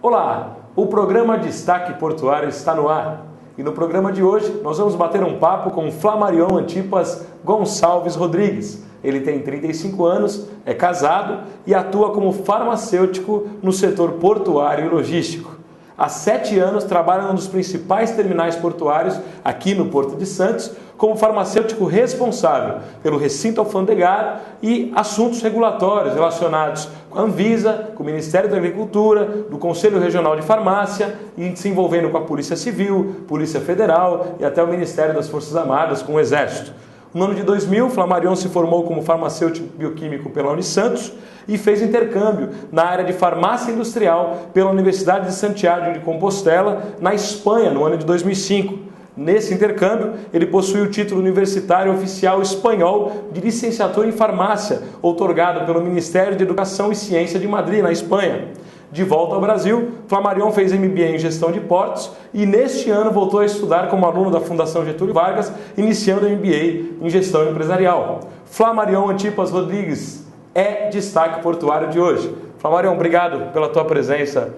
Olá, o programa Destaque Portuário está no ar. E no programa de hoje nós vamos bater um papo com Flamarion Antipas Gonçalves Rodrigues. Ele tem 35 anos, é casado e atua como farmacêutico no setor portuário e logístico. Há 7 anos trabalha num dos principais terminais portuários aqui no Porto de Santos como farmacêutico responsável pelo recinto alfandegário e assuntos regulatórios relacionados com a Anvisa, com o Ministério da Agricultura, do Conselho Regional de Farmácia e se envolvendo com a Polícia Civil, Polícia Federal e até o Ministério das Forças Armadas com o Exército. No ano de 2000, Flamarion se formou como farmacêutico bioquímico pela Unisantos e fez intercâmbio na área de farmácia industrial pela Universidade de Santiago de Compostela, na Espanha, no ano de 2005. Nesse intercâmbio, ele possui o título universitário oficial espanhol de licenciatura em farmácia, outorgado pelo Ministério de Educação e Ciência de Madrid, na Espanha. De volta ao Brasil, Flamarion fez MBA em Gestão de Portos e neste ano voltou a estudar como aluno da Fundação Getúlio Vargas, iniciando MBA em Gestão Empresarial. Flamarion Antipas Rodrigues é destaque portuário de hoje. Flamarion, obrigado pela tua presença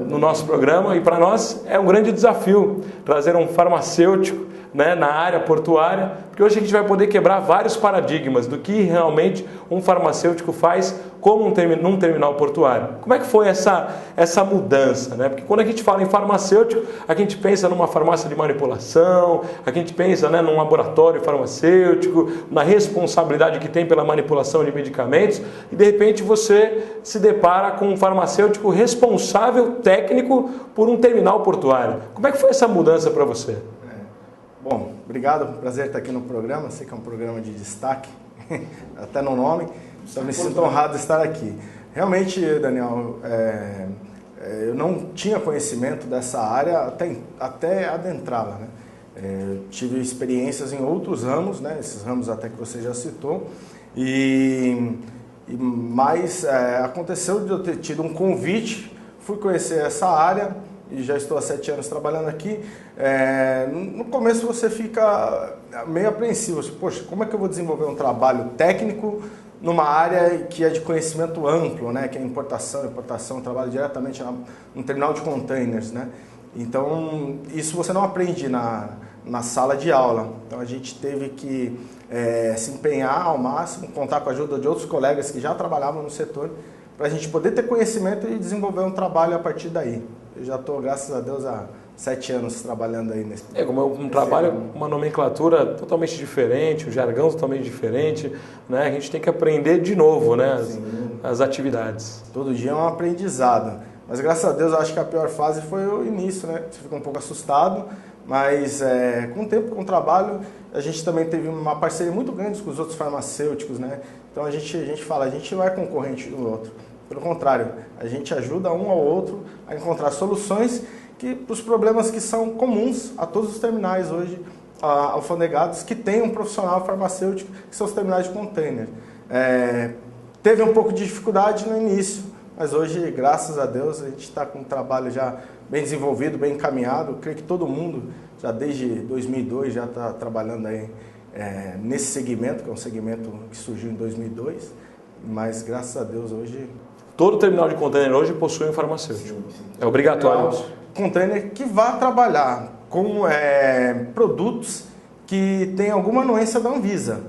no nosso programa e para nós é um grande desafio trazer um farmacêutico na área portuária, porque hoje a gente vai poder quebrar vários paradigmas do que realmente um farmacêutico faz como num terminal portuário. Como é que foi essa mudança? Porque quando a gente fala em farmacêutico, a gente pensa numa farmácia de manipulação, a gente pensa num laboratório farmacêutico, na responsabilidade que tem pela manipulação de medicamentos, e de repente você se depara com um farmacêutico responsável técnico por um terminal portuário. Como é que foi essa mudança para você? Bom, obrigado, prazer estar aqui no programa, sei que é um programa de destaque, até no nome, então me sinto honrado de estar aqui. Realmente, Daniel, eu não tinha conhecimento dessa área até adentrá-la, tive experiências em outros ramos, esses ramos até que você já citou, mas aconteceu de eu ter tido um convite, fui conhecer essa área, e já estou há 7 anos trabalhando aqui. No começo você fica meio apreensivo, poxa, como é que eu vou desenvolver um trabalho técnico numa área que é de conhecimento amplo, que é importação, trabalho diretamente no terminal de containers, Então, isso você não aprende na sala de aula. Então, a gente teve que se empenhar ao máximo, contar com a ajuda de outros colegas que já trabalhavam no setor, para a gente poder ter conhecimento e desenvolver um trabalho a partir daí. Eu já estou, graças a Deus, há 7 anos trabalhando aí nesse... como um trabalho, uma nomenclatura totalmente diferente, um jargão totalmente diferente, A gente tem que aprender de novo, as atividades. Todo dia é um aprendizado. Mas, graças a Deus, eu acho que a pior fase foi o início, Você fica um pouco assustado, mas com o tempo, com o trabalho, a gente também teve uma parceria muito grande com os outros farmacêuticos, Então, a gente fala, a gente não é concorrente do outro. Pelo contrário, a gente ajuda um ao outro a encontrar soluções para os problemas que são comuns a todos os terminais hoje alfandegados que tem um profissional farmacêutico, que são os terminais de container. Teve um pouco de dificuldade no início, mas hoje, graças a Deus, a gente está com um trabalho já bem desenvolvido, bem encaminhado. Eu creio que todo mundo, já desde 2002, já está trabalhando aí nesse segmento, que é um segmento que surgiu em 2002, mas graças a Deus hoje... Todo terminal de container hoje possui um farmacêutico. Sim. É obrigatório isso. Container que vá trabalhar com produtos que têm alguma anuência da Anvisa.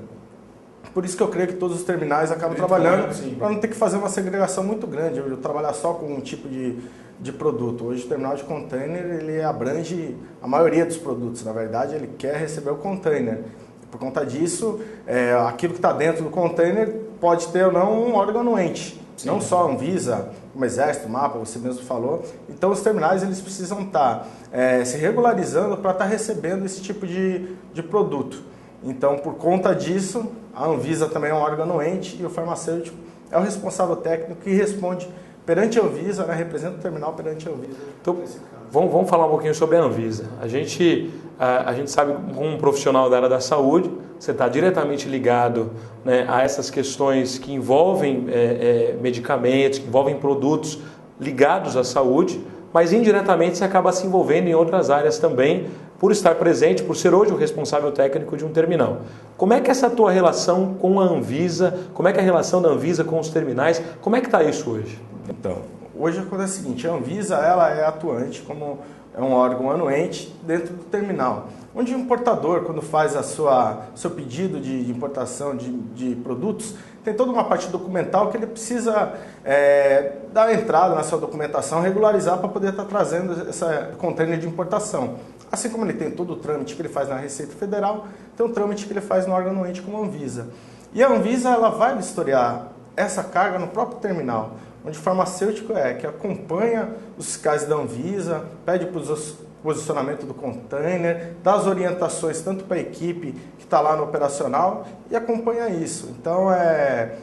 Por isso que eu creio que todos os terminais acabam trabalhando para não ter que fazer uma segregação muito grande, eu trabalhar só com um tipo de produto. Hoje o terminal de container ele abrange a maioria dos produtos, na verdade ele quer receber o container. Por conta disso, aquilo que está dentro do container pode ter ou não um órgão anuente. Sim. Não só a Anvisa, como Exército, MAPA, você mesmo falou. Então os terminais eles precisam estar se regularizando para estar recebendo esse tipo de produto. Então por conta disso, a Anvisa também é um órgão anuente e o farmacêutico é o responsável técnico que responde perante a Anvisa, representa o terminal perante a Anvisa. Então, vamos falar um pouquinho sobre a Anvisa. A gente sabe, como um profissional da área da saúde, você está diretamente ligado a essas questões que envolvem medicamentos, que envolvem produtos ligados à saúde, mas indiretamente você acaba se envolvendo em outras áreas também, por estar presente, por ser hoje o responsável técnico de um terminal. Como é que é essa tua relação com a Anvisa, como é que é a relação da Anvisa com os terminais, como é que está isso hoje? Então, hoje acontece o seguinte, a Anvisa ela é atuante como é um órgão anuente dentro do terminal, onde o importador, quando faz seu pedido de importação de produtos, tem toda uma parte documental que ele precisa dar entrada na sua documentação, regularizar para poder estar trazendo essa container de importação. Assim como ele tem todo o trâmite que ele faz na Receita Federal, tem o trâmite que ele faz no órgão anuente como a Anvisa. E a Anvisa ela vai vistoriar essa carga no próprio terminal, onde o farmacêutico que acompanha os fiscais da Anvisa, pede para o posicionamento do container, dá as orientações tanto para a equipe que está lá no operacional e acompanha isso. Então é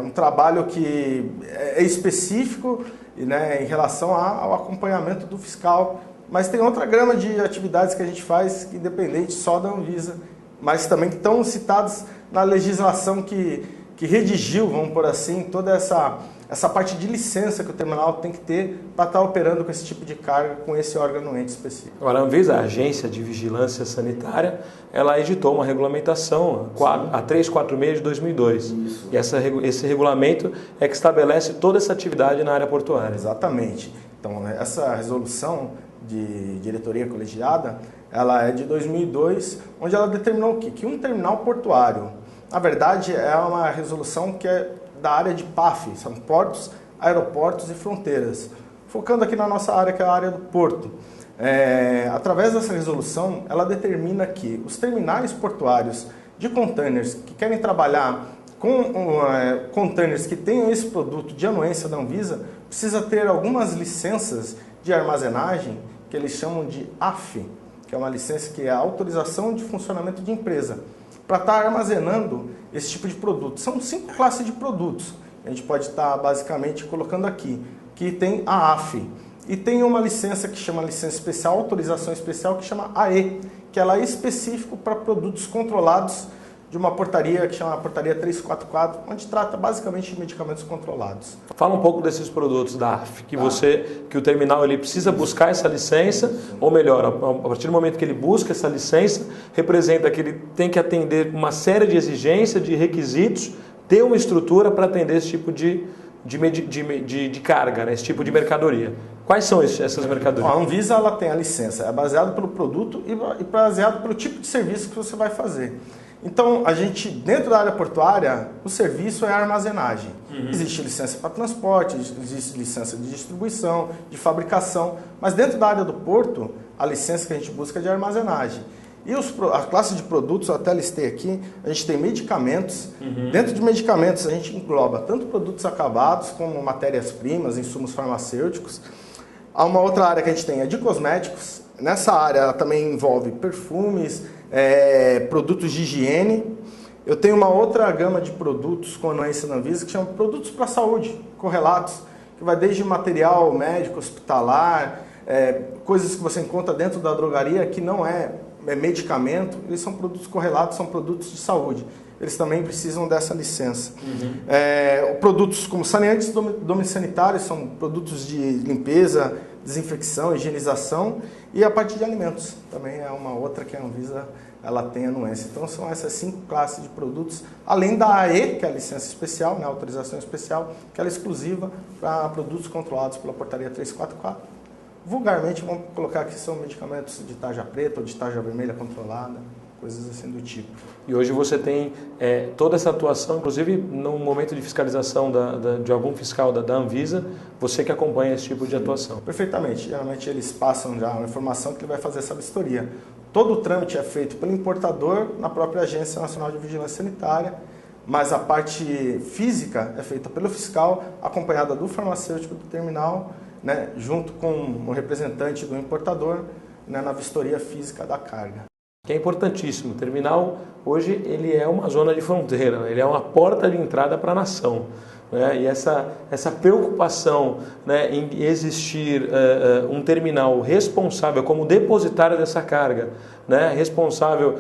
um trabalho que é específico, né, em relação ao acompanhamento do fiscal, mas tem outra gama de atividades que a gente faz, independente só da Anvisa, mas também estão citadas na legislação que redigiu, vamos por assim, toda essa parte de licença que o terminal tem que ter para estar operando com esse tipo de carga, com esse órgão anuente específico. Agora, a Anvisa, a Agência de Vigilância Sanitária, ela editou uma regulamentação, a 346 de 2002. Isso. E esse regulamento é que estabelece toda essa atividade na área portuária. Exatamente. Então, essa resolução de diretoria colegiada, ela é de 2002, onde ela determinou o quê? Que um terminal portuário, na verdade, é uma resolução que é da área de PAF, são portos, aeroportos e fronteiras. Focando aqui na nossa área, que é a área do porto. Através dessa resolução, ela determina que os terminais portuários de containers que querem trabalhar com containers que tenham esse produto de anuência da Anvisa, precisa ter algumas licenças de armazenagem, que eles chamam de AF, que é uma licença que é a autorização de funcionamento de empresa, para estar armazenando esse tipo de produto. São 5 classes de produtos. A gente pode estar basicamente colocando aqui, que tem a AF. E tem uma licença que chama licença especial, autorização especial, que chama AE, que ela é específico para produtos controlados de uma portaria que chama Portaria 344, onde trata basicamente de medicamentos controlados. Fala um pouco desses produtos da AF, que o terminal ele precisa buscar essa licença, ou melhor, a partir do momento que ele busca essa licença, representa que ele tem que atender uma série de exigências, de requisitos, ter uma estrutura para atender esse tipo de carga, né? Esse tipo de mercadoria. Quais são essas mercadorias? A Anvisa ela tem a licença, é baseado pelo produto e baseado pelo tipo de serviço que você vai fazer. Então, a gente, dentro da área portuária, o serviço é a armazenagem. Existe licença para transporte, existe licença de distribuição, de fabricação, mas dentro da área do porto, a licença que a gente busca é de armazenagem. E a classe de produtos, eu até listei aqui, a gente tem medicamentos. Dentro de medicamentos, a gente engloba tanto produtos acabados, como matérias-primas, insumos farmacêuticos. Há uma outra área que a gente tem, é de cosméticos. Nessa área, ela também envolve perfumes, produtos de higiene. Eu tenho uma outra gama de produtos com anuência da Anvisa que chama produtos para a saúde, correlatos, que vai desde material médico, hospitalar, coisas que você encontra dentro da drogaria que não é medicamento, eles são produtos correlatos, são produtos de saúde. Eles também precisam dessa licença. Produtos como saneantes domiciliares são produtos de limpeza, desinfecção, higienização, e a parte de alimentos também é uma outra que a Anvisa ela tem anuência. Então são essas 5 classes de produtos, além da AE, que é a licença especial, né, a autorização especial, que ela é exclusiva para produtos controlados pela Portaria 344. Vulgarmente, vamos colocar aqui, são medicamentos de tarja preta ou de tarja vermelha controlada, coisas assim do tipo. E hoje você tem toda essa atuação, inclusive no momento de fiscalização de algum fiscal da Anvisa, você que acompanha esse tipo de atuação. Perfeitamente. Geralmente eles passam já uma informação que ele vai fazer essa vistoria. Todo o trâmite é feito pelo importador na própria Agência Nacional de Vigilância Sanitária, mas a parte física é feita pelo fiscal, acompanhada do farmacêutico do terminal, né, junto com o representante do importador, né, na vistoria física da carga. Que é importantíssimo. O terminal, hoje, ele é uma zona de fronteira, ele é uma porta de entrada para a nação. Né? E essa preocupação, né, em existir um terminal responsável como depositário dessa carga, né, responsável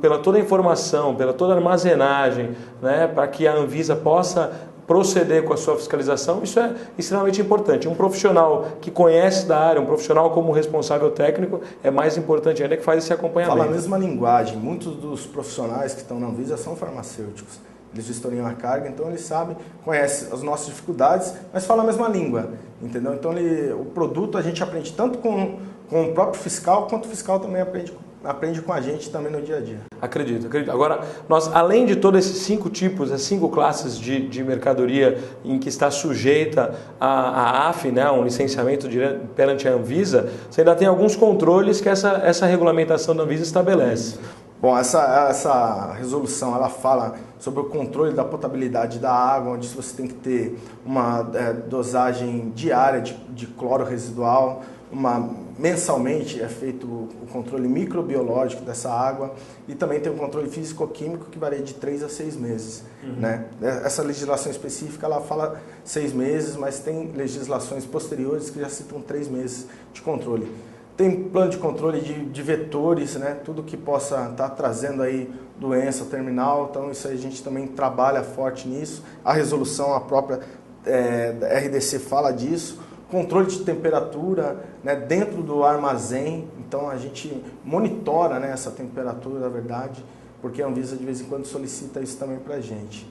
pela toda a informação, pela toda a armazenagem, né, para que a Anvisa possa proceder com a sua fiscalização, isso é extremamente importante. Um profissional que conhece da área, um profissional como responsável técnico, é mais importante ainda que faz esse acompanhamento. Fala a mesma linguagem. Muitos dos profissionais que estão na Anvisa são farmacêuticos. Eles vistoriam a carga, então eles sabem, conhecem as nossas dificuldades, mas falam a mesma língua. entendeu? Então o produto a gente aprende tanto com o próprio fiscal, quanto o fiscal também aprende com a gente também no dia a dia. Acredito. Agora, nós, além de todos esses 5 tipos, as 5 classes de mercadoria em que está sujeita a AF, né, um licenciamento perante a Anvisa, você ainda tem alguns controles que essa regulamentação da Anvisa estabelece. Bom, essa resolução ela fala sobre o controle da potabilidade da água, onde você tem que ter uma dosagem diária de cloro residual, mensalmente é feito o controle microbiológico dessa água e também tem o controle físico-químico que varia de 3 a 6 meses. Né? Essa legislação específica ela fala 6 meses, mas tem legislações posteriores que já citam 3 meses de controle. Tem plano de controle de vetores, né? Tudo que possa estar trazendo aí doença terminal, então isso aí a gente também trabalha forte nisso. A resolução, a própria RDC fala disso. Controle de temperatura, né, dentro do armazém, então a gente monitora, né, essa temperatura, na verdade, porque a Anvisa de vez em quando solicita isso também para a gente.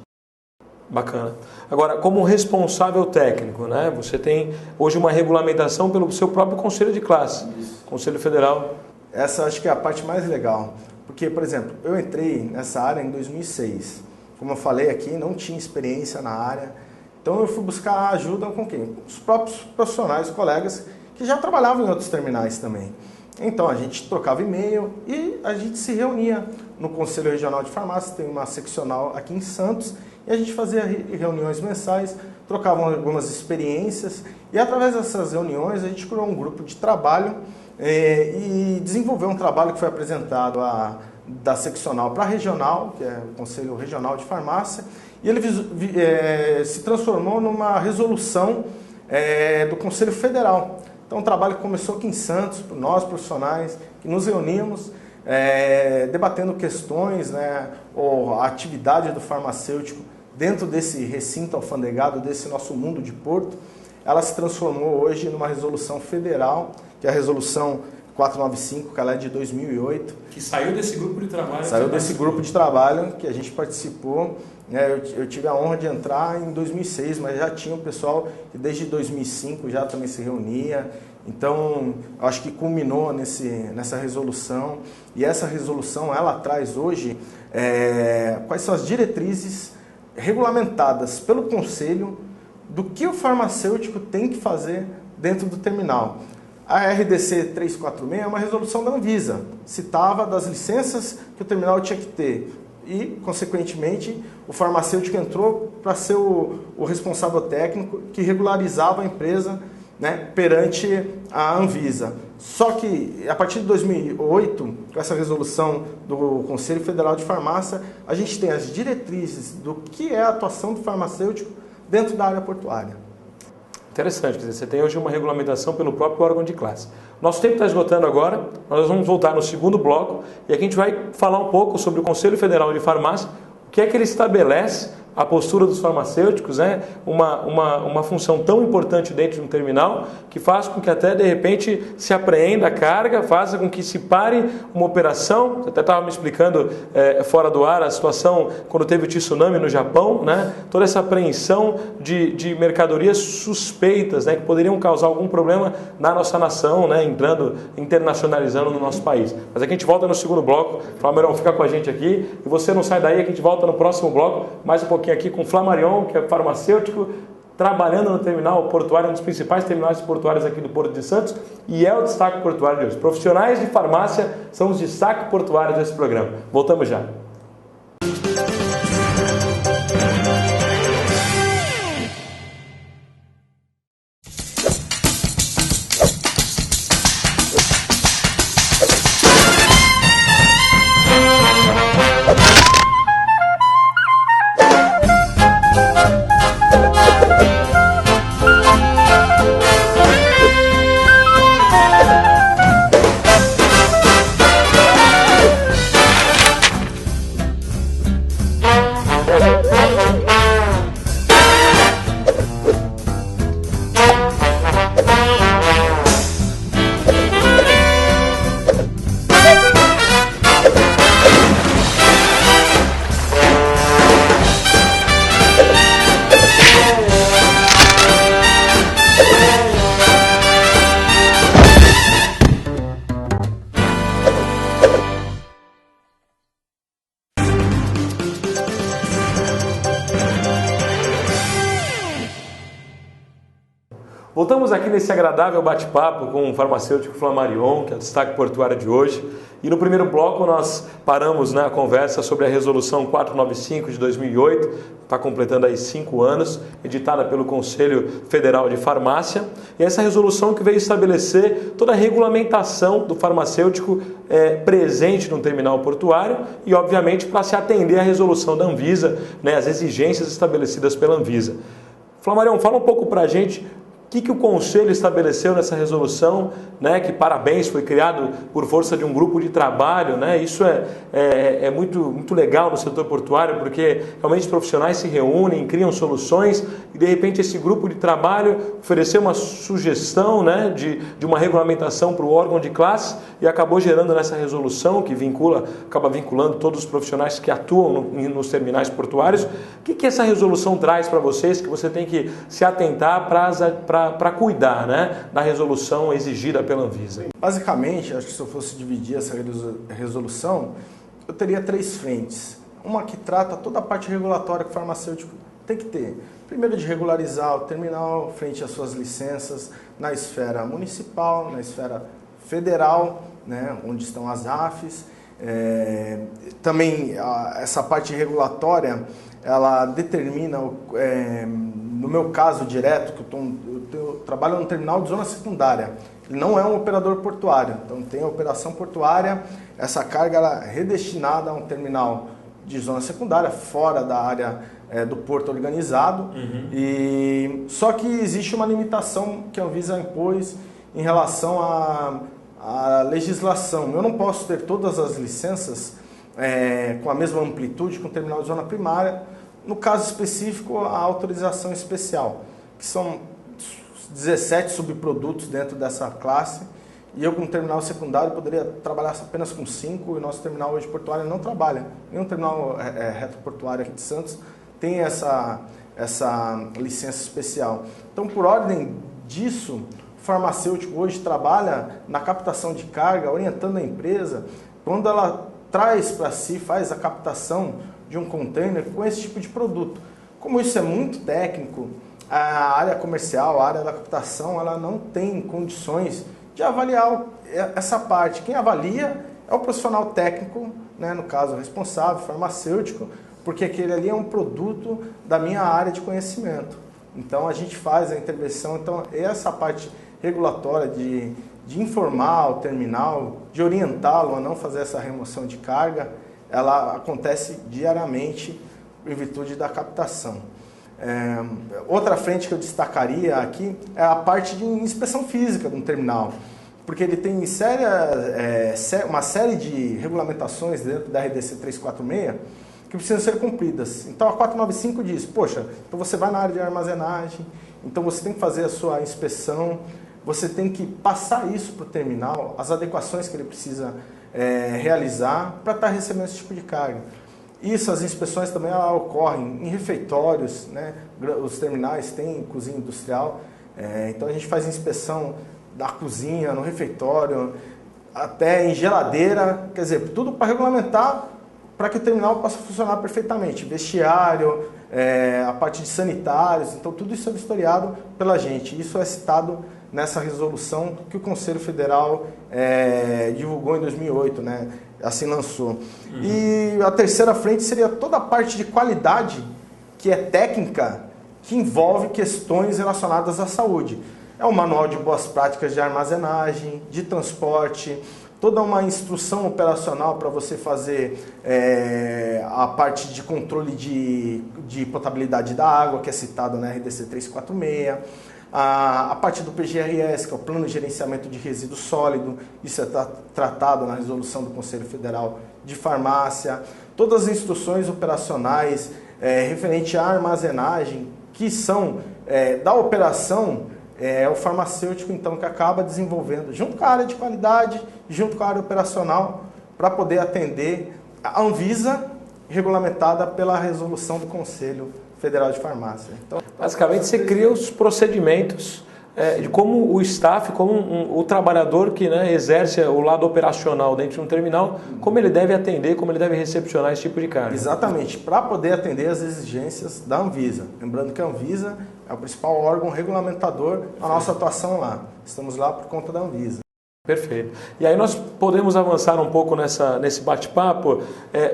Bacana. Agora, como responsável técnico, né, você tem hoje uma regulamentação pelo seu próprio Conselho de Classe, isso. Conselho Federal. Essa acho que é a parte mais legal, porque, por exemplo, eu entrei nessa área em 2006. Como eu falei aqui, não tinha experiência na área. Então eu fui buscar ajuda com quem? Os próprios profissionais, colegas que já trabalhavam em outros terminais também. Então a gente trocava e-mail e a gente se reunia no Conselho Regional de Farmácia, tem uma seccional aqui em Santos, e a gente fazia reuniões mensais, trocavam algumas experiências e através dessas reuniões a gente criou um grupo de trabalho e desenvolveu um trabalho que foi apresentado da seccional para a regional, que é o Conselho Regional de Farmácia, e ele se transformou numa resolução do Conselho Federal. Então, um trabalho que começou aqui em Santos, por nós profissionais, que nos reunimos, debatendo questões, né, ou a atividade do farmacêutico dentro desse recinto alfandegado, desse nosso mundo de Porto. Ela se transformou hoje numa resolução federal, que é a resolução 495, que ela é de 2008. Que saiu desse grupo de trabalho. Saiu desse grupo de trabalho que a gente participou. Eu tive a honra de entrar em 2006, mas já tinha um pessoal que desde 2005 já também se reunia. Então, eu acho que culminou nessa resolução. E essa resolução, ela traz hoje quais são as diretrizes regulamentadas pelo Conselho do que o farmacêutico tem que fazer dentro do terminal. A RDC 346 é uma resolução da Anvisa, citava das licenças que o terminal tinha que ter e, consequentemente, o farmacêutico entrou para ser o responsável técnico que regularizava a empresa, né, perante a Anvisa. Só que, a partir de 2008, com essa resolução do Conselho Federal de Farmácia, a gente tem as diretrizes do que é a atuação do farmacêutico dentro da área portuária. Interessante, quer dizer, você tem hoje uma regulamentação pelo próprio órgão de classe. Nosso tempo está esgotando agora, nós vamos voltar no segundo bloco e aqui a gente vai falar um pouco sobre o Conselho Federal de Farmácia, o que é que ele estabelece, a postura dos farmacêuticos, né? uma função tão importante dentro de um terminal que faz com que até de repente se apreenda a carga, faça com que se pare uma operação. Você até estava me explicando fora do ar a situação quando teve o tsunami no Japão, né? Toda essa apreensão de mercadorias suspeitas, né? Que poderiam causar algum problema na nossa nação, né? Internacionalizando no nosso país. Mas aqui a gente volta no segundo bloco. Flamarion, fica com a gente aqui e você não sai daí, que a gente volta no próximo bloco, mais um pouquinho aqui com o Flamarion, que é farmacêutico, trabalhando no terminal portuário, um dos principais terminais portuários aqui do Porto de Santos, e é o destaque portuário de hoje. Profissionais de farmácia são os destaques portuários desse programa. Voltamos já. Voltamos aqui nesse agradável bate-papo com o farmacêutico Flammarion, que é o destaque portuário de hoje. E no primeiro bloco nós paramos na conversa sobre a Resolução 495 de 2008, está completando aí 5 anos, editada pelo Conselho Federal de Farmácia. E essa resolução que veio estabelecer toda a regulamentação do farmacêutico presente no terminal portuário e, obviamente, para se atender à resolução da Anvisa, né, as exigências estabelecidas pela Anvisa. Flammarion, fala um pouco para a gente o que o Conselho estabeleceu nessa resolução, né, que, parabéns, foi criado por força de um grupo de trabalho, né, isso é muito legal no setor portuário, porque realmente os profissionais se reúnem, criam soluções e, de repente, esse grupo de trabalho ofereceu uma sugestão, né, de uma regulamentação para o órgão de classe e acabou gerando nessa resolução que acaba vinculando todos os profissionais que atuam nos terminais portuários. O que essa resolução traz para vocês, que você tem que se atentar para cuidar, né, da resolução exigida pela Anvisa? Basicamente, acho que se eu fosse dividir essa resolução, eu teria 3 frentes. Uma que trata toda a parte regulatória que o farmacêutico tem que ter. Primeiro, de regularizar o terminal frente às suas licenças na esfera municipal, na esfera federal, né, onde estão as AFs. Também essa parte regulatória, ela determina, no meu caso direto, que eu trabalho no terminal de zona secundária, ele não é um operador portuário, então tem a operação portuária, essa carga ela é redestinada a um terminal de zona secundária, fora da área do porto organizado, só que existe uma limitação que a Anvisa impôs em relação à legislação. Eu não posso ter todas as licenças com a mesma amplitude que um terminal de zona primária, no caso específico, a autorização especial, que são 17 subprodutos dentro dessa classe, e eu, como terminal secundário, poderia trabalhar apenas com 5, e o nosso terminal hoje portuário não trabalha. Nenhum terminal retroportuário aqui de Santos tem essa licença especial. Então, por ordem disso, o farmacêutico hoje trabalha na captação de carga, orientando a empresa, quando ela traz para si, faz a captação de um container com esse tipo de produto. Como isso é muito técnico, a área comercial, a área da captação, ela não tem condições de avaliar essa parte. Quem avalia é o profissional técnico, né, no caso o responsável, farmacêutico, porque aquele ali é um produto da minha área de conhecimento. Então a gente faz a intervenção, então essa parte regulatória de informar o terminal, de orientá-lo a não fazer essa remoção de carga, ela acontece diariamente em virtude da captação. Outra frente que eu destacaria aqui é a parte de inspeção física do terminal, porque ele tem uma série de regulamentações dentro da RDC 346 que precisam ser cumpridas. Então a 495 diz, poxa, então você vai na área de armazenagem, então você tem que fazer a sua inspeção, você tem que passar isso para o terminal, as adequações que ele precisa realizar para estar recebendo esse tipo de carga. Isso, as inspeções também ocorrem em refeitórios, né? Os terminais têm cozinha industrial, então a gente faz inspeção da cozinha, no refeitório, até em geladeira, quer dizer, tudo para regulamentar para que o terminal possa funcionar perfeitamente. Vestiário, a parte de sanitários, então tudo isso é vistoriado pela gente. Isso é citado nessa resolução que o Conselho Federal divulgou em 2008, né? Assim lançou. E a terceira frente seria toda a parte de qualidade, que é técnica, que envolve questões relacionadas à saúde. É o manual de boas práticas de armazenagem, de transporte, toda uma instrução operacional para você fazer a parte de controle de potabilidade da água, que é citado na RDC 346, a parte do PGRS, que é o Plano de Gerenciamento de Resíduo Sólido, isso é tratado na resolução do Conselho Federal de Farmácia, todas as instruções operacionais referente à armazenagem, que são da operação, o farmacêutico então que acaba desenvolvendo, junto com a área de qualidade, junto com a área operacional, para poder atender a Anvisa, regulamentada pela resolução do Conselho Federal de Farmácia. Então, basicamente, você cria os procedimentos de como o staff, como o trabalhador que, né, exerce o lado operacional dentro de um terminal, como ele deve atender, como ele deve recepcionar esse tipo de carga. Exatamente, para poder atender as exigências da Anvisa. Lembrando que a Anvisa é o principal órgão regulamentador da nossa atuação lá. Estamos lá por conta da Anvisa. Perfeito. E aí nós podemos avançar um pouco nesse bate-papo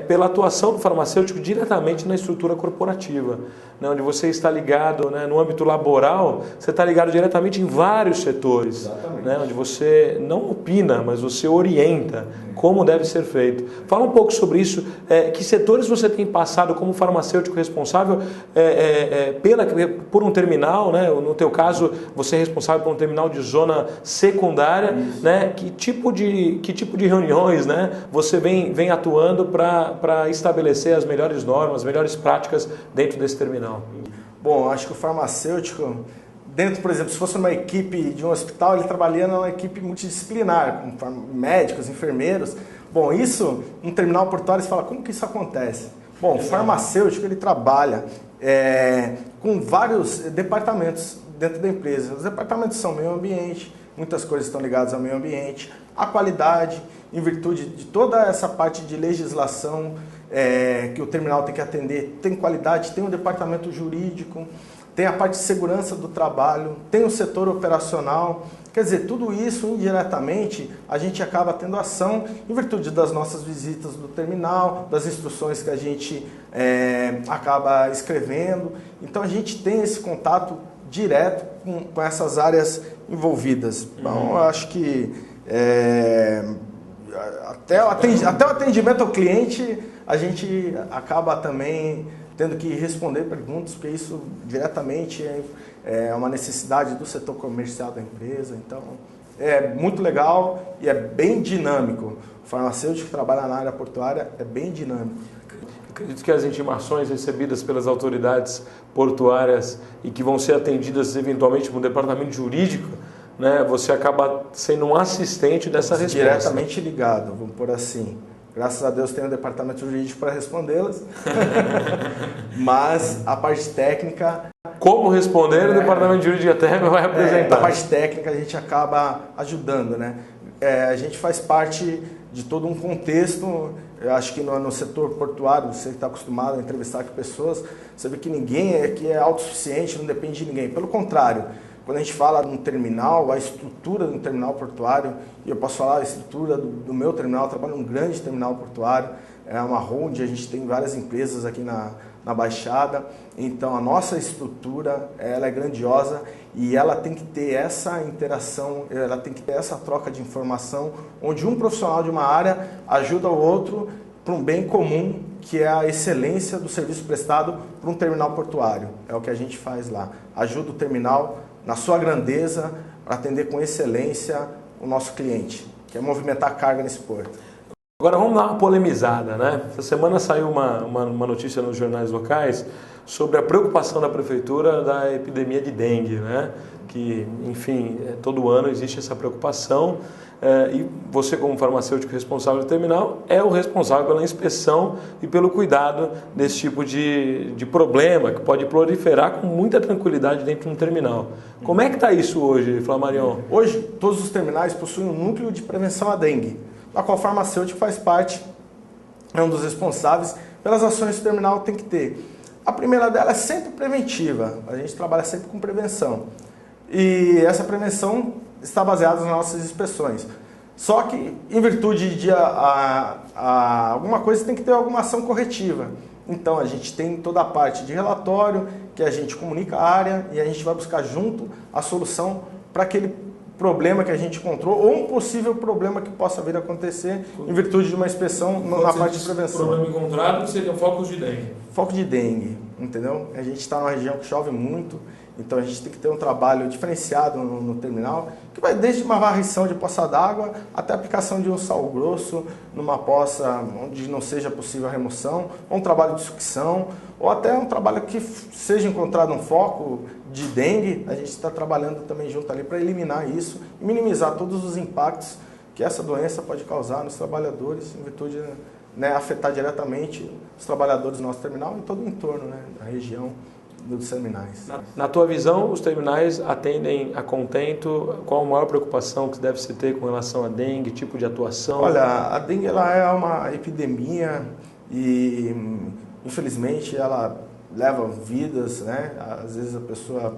pela atuação do farmacêutico diretamente na estrutura corporativa, né, onde você está ligado, né, no âmbito laboral, você está ligado diretamente em vários setores, né, onde você não opina, mas você orienta como deve ser feito. Fala um pouco sobre isso. Que setores você tem passado como farmacêutico responsável por um terminal, né? No teu caso, você é responsável por um terminal de zona secundária, né? Que tipo de reuniões, né, você vem atuando para estabelecer as melhores normas, as melhores práticas dentro desse terminal? Bom, acho que o farmacêutico, dentro, por exemplo, se fosse uma equipe de um hospital, ele trabalharia numa equipe multidisciplinar, com médicos, enfermeiros. Bom, isso, um terminal portuário, você fala, como que isso acontece? Bom, o farmacêutico, ele trabalha com vários departamentos dentro da empresa. Os departamentos são meio ambiente, muitas coisas estão ligadas ao meio ambiente, a qualidade, em virtude de toda essa parte de legislação que o terminal tem que atender, tem qualidade, tem um departamento jurídico, tem a parte de segurança do trabalho, tem o setor operacional. Quer dizer, tudo isso indiretamente a gente acaba tendo ação em virtude das nossas visitas do terminal, das instruções que a gente acaba escrevendo. Então a gente tem esse contato direto com essas áreas envolvidas. Então eu acho que até o atendimento ao cliente a gente acaba também tendo que responder perguntas, porque isso diretamente é uma necessidade do setor comercial da empresa. Então, é muito legal e é bem dinâmico. O farmacêutico que trabalha na área portuária é bem dinâmico. Acredito que as intimações recebidas pelas autoridades portuárias e que vão ser atendidas eventualmente no departamento jurídico, né, você acaba sendo um assistente dessa resposta. Diretamente ligado, vamos pôr assim. Graças a Deus tem um departamento jurídico para respondê-las, mas a parte técnica... Como responder, o departamento jurídico até vai apresentar. A parte técnica a gente acaba ajudando, né? A gente faz parte de todo um contexto. Eu acho que no setor portuário, você está acostumado a entrevistar com pessoas, você vê que ninguém aqui é autossuficiente, não depende de ninguém. Pelo contrário, quando a gente fala de um terminal, a estrutura de um terminal portuário, e eu posso falar a estrutura do meu terminal, eu trabalho num grande terminal portuário, é uma holding, a gente tem várias empresas aqui na Baixada, então a nossa estrutura ela é grandiosa e ela tem que ter essa interação, ela tem que ter essa troca de informação, onde um profissional de uma área ajuda o outro para um bem comum, que é a excelência do serviço prestado para um terminal portuário. É o que a gente faz lá. Ajuda o terminal na sua grandeza, para atender com excelência o nosso cliente, que é movimentar carga nesse porto. Agora vamos dar uma polemizada, né? Essa semana saiu uma notícia nos jornais locais sobre a preocupação da prefeitura da epidemia de dengue, né? Que, enfim, todo ano existe essa preocupação e você, como farmacêutico responsável do terminal, é o responsável pela inspeção e pelo cuidado desse tipo de problema que pode proliferar com muita tranquilidade dentro de um terminal. Como é que está isso hoje, Flamarion? Hoje, todos os terminais possuem um núcleo de prevenção à dengue, da qual o farmacêutico faz parte, é um dos responsáveis pelas ações que o terminal tem que ter. A primeira dela é sempre preventiva, a gente trabalha sempre com prevenção. E essa prevenção está baseada nas nossas inspeções. Só que, em virtude de alguma coisa, tem que ter alguma ação corretiva. Então, a gente tem toda a parte de relatório, que a gente comunica a área e a gente vai buscar junto a solução para aquele problema que a gente encontrou ou um possível problema que possa vir a acontecer em virtude de uma inspeção na parte de prevenção. O problema encontrado seriam focos de dengue. Foco de dengue, entendeu? A gente está numa região que chove muito, então a gente tem que ter um trabalho diferenciado no terminal, que vai desde uma varrição de poça d'água até a aplicação de um sal grosso numa poça onde não seja possível a remoção, ou um trabalho de sucção, ou até um trabalho que seja encontrado um foco de dengue, a gente está trabalhando também junto ali para eliminar isso e minimizar todos os impactos que essa doença pode causar nos trabalhadores, em virtude de afetar diretamente os trabalhadores do nosso terminal e todo o entorno, da região dos terminais. Na tua visão, os terminais atendem a contento? Qual a maior preocupação que deve se ter com relação à dengue, tipo de atuação? Olha, a dengue ela é uma epidemia e, infelizmente, ela leva vidas, né? Às vezes a pessoa,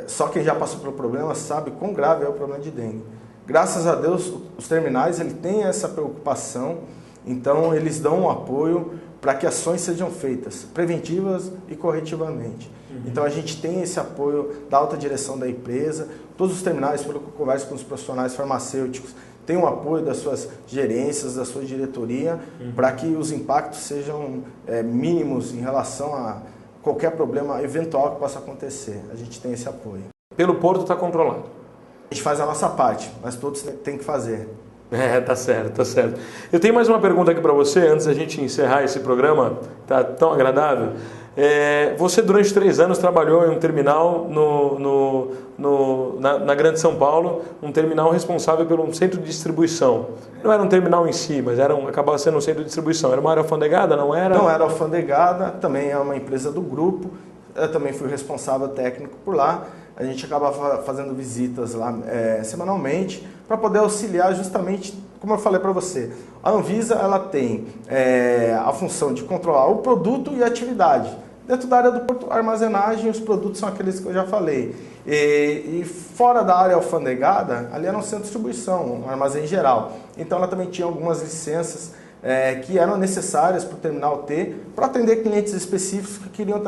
só quem já passou pelo problema sabe quão grave é o problema de dengue. Graças a Deus, os terminais ele tem essa preocupação, então eles dão um apoio para que ações sejam feitas, preventivas e corretivamente. Então a gente tem esse apoio da alta direção da empresa, todos os terminais, pelo que eu converso com os profissionais farmacêuticos, tem o apoio das suas gerências, da sua diretoria, para que os impactos sejam mínimos em relação a qualquer problema eventual que possa acontecer. A gente tem esse apoio. Pelo porto está controlado? A gente faz a nossa parte, mas todos têm que fazer. Tá certo, tá certo. Eu tenho mais uma pergunta aqui para você, antes da gente encerrar esse programa, tá tão agradável. Você durante 3 anos trabalhou em um terminal na Grande São Paulo, um terminal responsável pelo centro de distribuição. Não era um terminal em si, mas acabava sendo um centro de distribuição. Era uma área alfandegada, não era? Não era alfandegada, também é uma empresa do grupo. Eu também fui responsável técnico por lá. A gente acabava fazendo visitas lá semanalmente para poder auxiliar justamente, como eu falei para você. A Anvisa ela tem a função de controlar o produto e a atividade. Dentro da área do porto, armazenagem, os produtos são aqueles que eu já falei. E fora da área alfandegada, ali era um centro de distribuição, um armazém geral. Então ela também tinha algumas licenças que eram necessárias para o terminal ter, para atender clientes específicos que queriam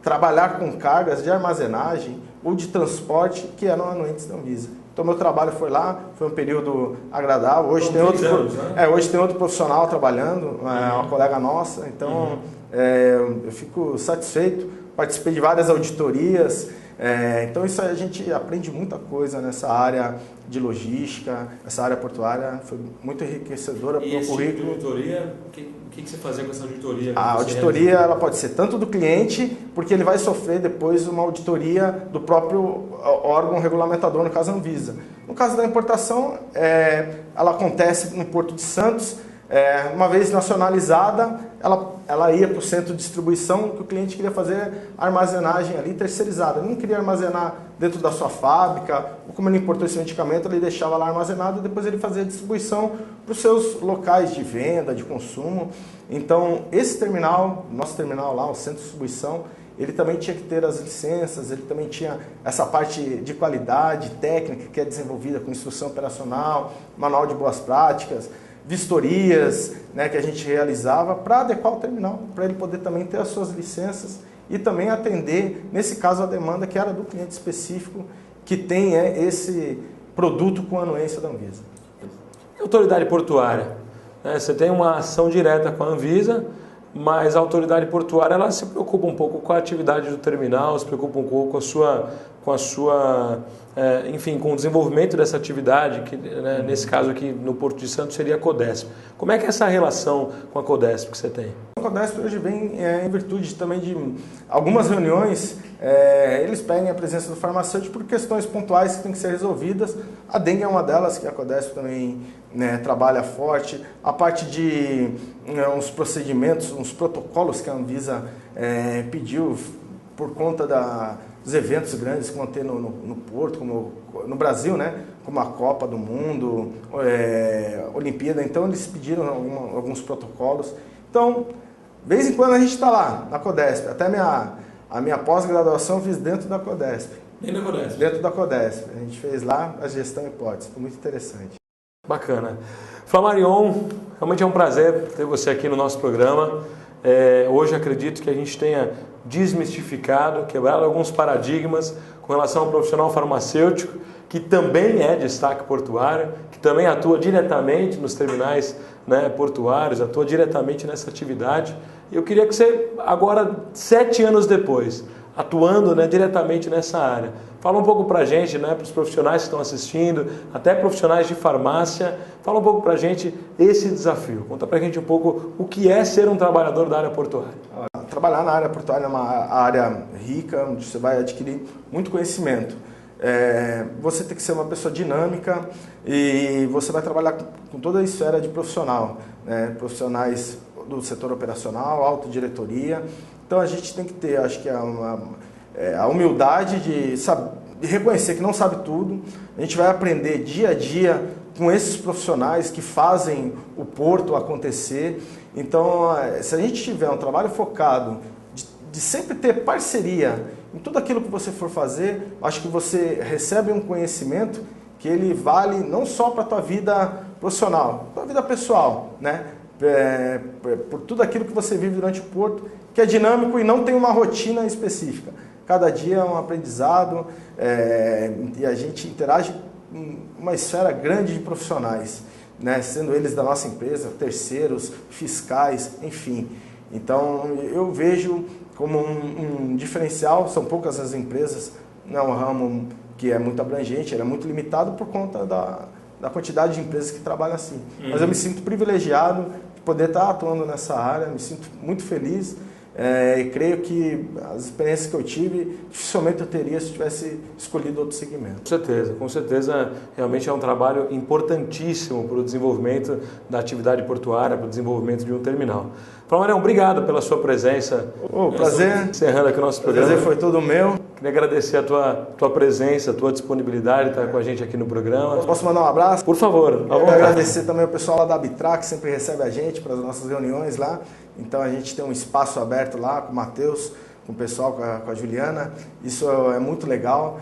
trabalhar com cargas de armazenagem ou de transporte que eram anuentes da Anvisa. Então meu trabalho foi lá, foi um período agradável. Hoje tem hoje tem outro profissional trabalhando, uma colega nossa, então eu fico satisfeito. Participei de várias auditorias, então isso a gente aprende muita coisa nessa área de logística, essa área portuária foi muito enriquecedora para o currículo. Tipo de auditoria, o que você fazia com essa auditoria? A auditoria ela pode ser tanto do cliente, porque ele vai sofrer depois uma auditoria do próprio órgão regulamentador, no caso a Anvisa. No caso da importação, ela acontece no Porto de Santos, uma vez nacionalizada, ela ia para o centro de distribuição, que o cliente queria fazer armazenagem ali terceirizada. Ele não queria armazenar dentro da sua fábrica, ou como ele importou esse medicamento, ele deixava lá armazenado e depois ele fazia a distribuição para os seus locais de venda, de consumo. Então, esse terminal, nosso terminal lá, o centro de distribuição, ele também tinha que ter as licenças, ele também tinha essa parte de qualidade técnica que é desenvolvida com instrução operacional, manual de boas práticas, vistorias, né, que a gente realizava para adequar o terminal, para ele poder também ter as suas licenças e também atender, nesse caso, a demanda que era do cliente específico que tem esse produto com anuência da Anvisa. Autoridade portuária, né? Você tem uma ação direta com a Anvisa, mas a autoridade portuária ela se preocupa um pouco com a atividade do terminal, se preocupa um pouco enfim, com o desenvolvimento dessa atividade, que nesse caso aqui no Porto de Santos seria a Codesp. Como é que é essa relação com a Codesp que você tem? A Codesp hoje vem em virtude também de algumas reuniões, eles pedem a presença do farmacêutico por questões pontuais que têm que ser resolvidas. A dengue é uma delas, que a Codesp também trabalha forte. A parte de uns procedimentos, uns protocolos que a Anvisa pediu por conta dos eventos grandes que vão ter no Porto, como no Brasil, né? Como a Copa do Mundo, Olimpíada. Então eles pediram alguns protocolos. Então, de vez em quando a gente está lá, na Codesp. Até a minha pós-graduação eu fiz dentro da Codesp. Dentro da Codesp? Dentro da Codesp. A gente fez lá a gestão hipótese. Foi muito interessante. Bacana. Flamarion, realmente é um prazer ter você aqui no nosso programa. Hoje acredito que a gente tenha desmistificado, quebrado alguns paradigmas com relação ao profissional farmacêutico, que também é destaque portuário, que também atua diretamente nos terminais portuários, atua diretamente nessa atividade. E eu queria que você, agora, 7 anos depois, atuando diretamente nessa área, fala um pouco para a gente, para os profissionais que estão assistindo, até profissionais de farmácia, fala um pouco para a gente esse desafio. Conta para a gente um pouco o que é ser um trabalhador da área portuária. Trabalhar na área portuária é uma área rica, onde você vai adquirir muito conhecimento. Você tem que ser uma pessoa dinâmica e você vai trabalhar com toda a esfera de profissional, profissionais do setor operacional, autodiretoria. Então a gente tem que ter, acho que a humildade de reconhecer que não sabe tudo. A gente vai aprender dia a dia com esses profissionais que fazem o porto acontecer. Então, se a gente tiver um trabalho focado de sempre ter parceria em tudo aquilo que você for fazer. Acho que você recebe um conhecimento que ele vale não só para a tua vida profissional, para a tua vida pessoal, né? Por tudo aquilo que você vive durante o Porto, que é dinâmico e não tem uma rotina específica. Cada dia é um aprendizado, e a gente interage em uma esfera grande de profissionais, né? Sendo eles da nossa empresa, terceiros, fiscais, enfim. Então, eu vejo como um diferencial. São poucas as empresas, não é um ramo que é muito abrangente, ele é muito limitado por conta da quantidade de empresas que trabalham assim. Mas eu me sinto privilegiado de poder estar atuando nessa área, me sinto muito feliz, e creio que as experiências que eu tive, dificilmente eu teria se tivesse escolhido outro segmento. Com certeza, realmente é um trabalho importantíssimo para o desenvolvimento da atividade portuária, para o desenvolvimento de um terminal. Flamarion, obrigado pela sua presença. Prazer. Encerrando aqui o nosso programa. O prazer foi todo meu. Queria agradecer a tua presença, a tua disponibilidade de estar com a gente aqui no programa. Posso mandar um abraço? Por favor, à vontade. Agradecer também o pessoal lá da Abitra, que sempre recebe a gente para as nossas reuniões lá. Então a gente tem um espaço aberto lá com o Matheus, com o pessoal, com a Juliana. Isso é muito legal.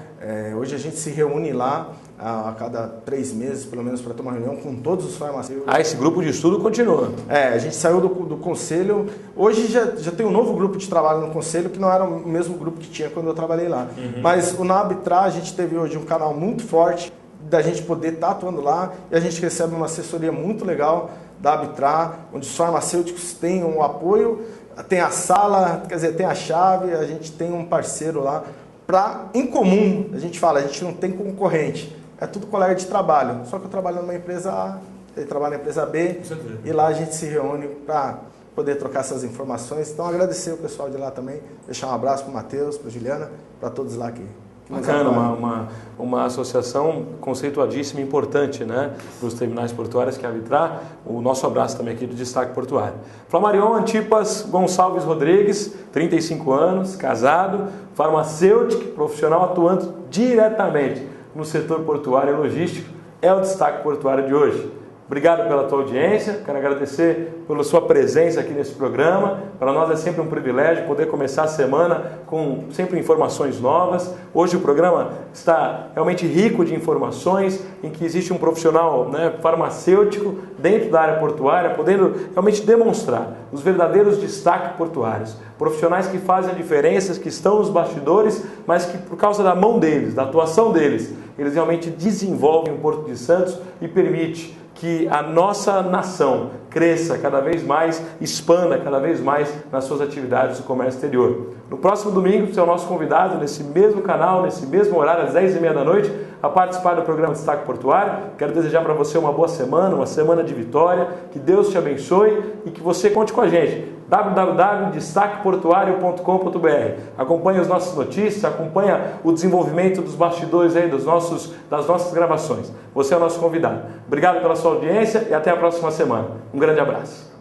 Hoje a gente se reúne lá a cada 3 meses, pelo menos, para tomar reunião com todos os farmacêuticos. Esse grupo de estudo continua? A gente saiu do conselho. Hoje já tem um novo grupo de trabalho no conselho, que não era o mesmo grupo que tinha quando eu trabalhei lá. Mas na Abitra a gente teve hoje um canal muito forte da gente poder estar atuando lá, e a gente recebe uma assessoria muito legal da Abitra, onde os farmacêuticos têm um apoio, tem a sala, quer dizer, tem a chave, a gente tem um parceiro lá, em comum, a gente fala, a gente não tem concorrente, é tudo colega de trabalho, só que eu trabalho numa empresa A, ele trabalha na empresa B, e lá a gente se reúne para poder trocar essas informações. Então agradecer o pessoal de lá também, deixar um abraço para o Matheus, para a Juliana, para todos lá aqui. Bacana, uma associação conceituadíssima e importante, né, para os terminais portuários, que é a Abitra. O nosso abraço também aqui do Destaque Portuário. Flamarion Antipas Gonçalves Rodrigues, 35 anos, casado, farmacêutico, profissional atuando diretamente no setor portuário e logístico, é o Destaque Portuário de hoje. Obrigado pela tua audiência, quero agradecer pela sua presença aqui nesse programa. Para nós é sempre um privilégio poder começar a semana com sempre informações novas. Hoje o programa está realmente rico de informações, em que existe um profissional, né, farmacêutico dentro da área portuária, podendo realmente demonstrar os verdadeiros destaques portuários. Profissionais que fazem a diferença, que estão nos bastidores, mas que por causa da mão deles, da atuação deles, eles realmente desenvolvem o Porto de Santos e permite que a nossa nação cresça cada vez mais, expanda cada vez mais nas suas atividades do comércio exterior. No próximo domingo, você é o nosso convidado nesse mesmo canal, nesse mesmo horário, às 10h30 da noite, a participar do programa Destaque Portuário. Quero desejar para você uma boa semana, uma semana de vitória, que Deus te abençoe e que você conte com a gente. www.destaqueportuario.com.br. Acompanhe as nossas notícias, acompanha o desenvolvimento dos bastidores aí das nossas gravações. Você é o nosso convidado. Obrigado pela sua audiência e até a próxima semana. Um grande abraço.